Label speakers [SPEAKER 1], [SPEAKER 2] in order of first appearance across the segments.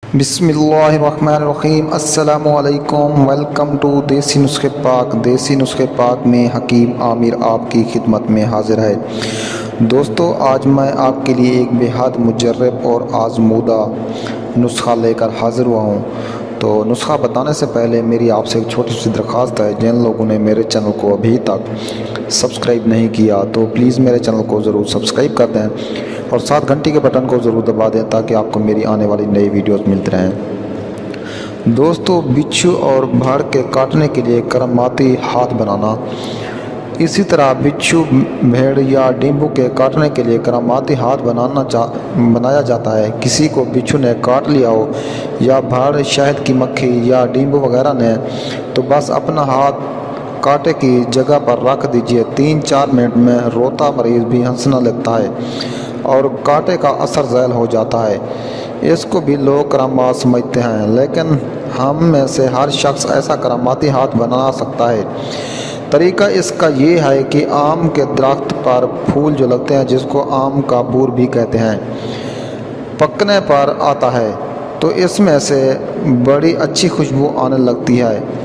[SPEAKER 1] बिस्मिल्लाहिर्रहमानिर्रहीम। अस्सलामु अलैकुम। वेलकम टू देसी नुस्खे पाक। देसी नुस्खे पाक में हकीम आमिर आपकी खिदमत में हाजिर है। दोस्तों, आज मैं आपके लिए एक बेहद मुजर्रब और आजमूदा नुस्खा लेकर हाजिर हुआ हूँ। तो नुस्खा बताने से पहले मेरी आपसे एक छोटी सी दरख्वास्त है। जिन लोगों ने मेरे चैनल को अभी तक सब्सक्राइब नहीं किया तो प्लीज़ मेरे चैनल को ज़रूर सब्सक्राइब कर दें और साथ घंटी के बटन को ज़रूर दबा दें ताकि आपको मेरी आने वाली नई वीडियोस मिलती रहें। दोस्तों, बिच्छू और भाड़ के काटने के लिए करामाती हाथ बनाना। इसी तरह बिच्छू, भेड़ या नींबू के काटने के लिए करामाती हाथ बनाया जाता है। किसी को बिच्छू ने काट लिया हो या भाड़, शहद की मक्खी या नींबू वगैरह ने, तो बस अपना हाथ कांटे की जगह पर रख दीजिए। 3-4 मिनट में रोता मरीज़ भी हंसने लगता है और कांटे का असर ज़ैल हो जाता है। इसको भी लोग करामात समझते हैं, लेकिन हम में से हर शख्स ऐसा करामाती हाथ बना सकता है। तरीका इसका ये है कि आम के दरख्त पर फूल जो लगते हैं, जिसको आम का बूर भी कहते हैं, पकने पर आता है तो इसमें से बड़ी अच्छी खुशबू आने लगती है।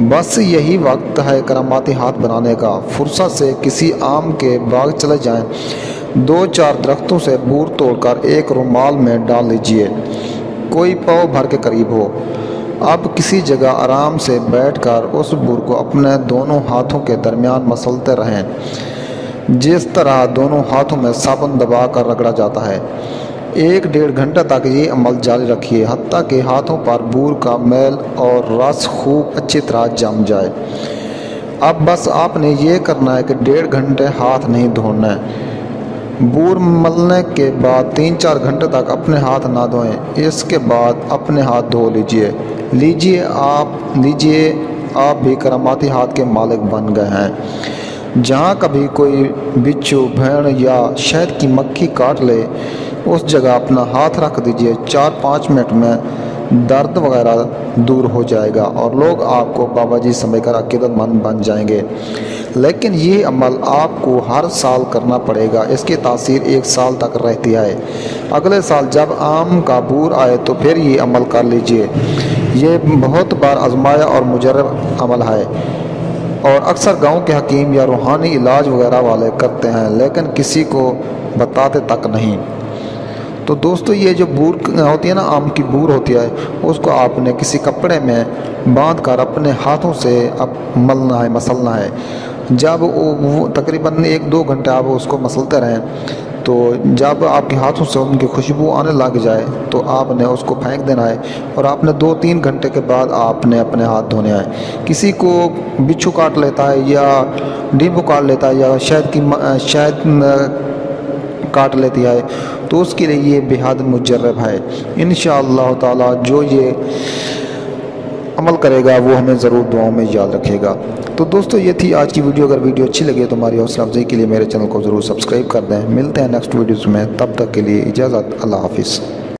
[SPEAKER 1] बस यही वक्त है करामाती हाथ बनाने का। फुर्सत से किसी आम के बाग चले जाएं, 2-4 दरख्तों से बूर तोड़कर एक रुमाल में डाल लीजिए, कोई पाव भर के करीब हो। अब किसी जगह आराम से बैठकर उस बूर को अपने दोनों हाथों के दरमियान मसलते रहें, जिस तरह दोनों हाथों में साबुन दबा कर रगड़ा जाता है। 1-1.5 घंटे तक ये अमल जारी रखिए, हत्ता कि हाथों पर बूर का मैल और रस खूब अच्छी तरह जम जाए। अब बस आपने ये करना है कि 1.5 घंटे हाथ नहीं धोना है। बूर मलने के बाद 3-4 घंटे तक अपने हाथ ना धोएं। इसके बाद अपने हाथ धो लीजिए आप भी करामाती हाथ के मालिक बन गए हैं। जहाँ कभी कोई बिच्छू, भेड़ या शहद की मक्खी काट ले, उस जगह अपना हाथ रख दीजिए। 4-5 मिनट में दर्द वगैरह दूर हो जाएगा और लोग आपको बाबा जी समझकर अकीदतमंद बन जाएंगे। लेकिन ये अमल आपको हर साल करना पड़ेगा। इसकी तासीर 1 साल तक रहती है। अगले साल जब आम का बूर आए तो फिर ये अमल कर लीजिए। ये बहुत बार आजमाया और मुजर्रब अमल है और अक्सर गांव के हकीम या रूहानी इलाज वगैरह वाले करते हैं, लेकिन किसी को बताते तक नहीं। तो दोस्तों, ये जो बूर होती है ना, आम की बूर होती है, उसको आपने किसी कपड़े में बांध कर अपने हाथों से मलना है, मसलना है। जब वो तकरीबन 1-2 घंटे आप उसको मसलते रहें, तो जब आपके हाथों से उनकी खुशबू आने लग जाए तो आपने उसको फेंक देना है और आपने 2-3 घंटे के बाद आपने अपने हाथ धोने हैं। किसी को बिच्छू काट लेता है या नींबू काट लेता है या शहद काट लेती है, तो उसके लिए ये बेहद मुजर्रब है। इंशाअल्लाह ताला जो ये अमल करेगा वो हमें ज़रूर दुआओं में याद रखेगा। तो दोस्तों, ये थी आज की वीडियो। अगर वीडियो अच्छी लगे तो हमारी हौसला अफजाई के लिए मेरे चैनल को ज़रूर सब्सक्राइब कर दें। मिलते हैं नेक्स्ट वीडियोज़ में, तब तक के लिए इजाज़त। अल्लाह हाफिज़।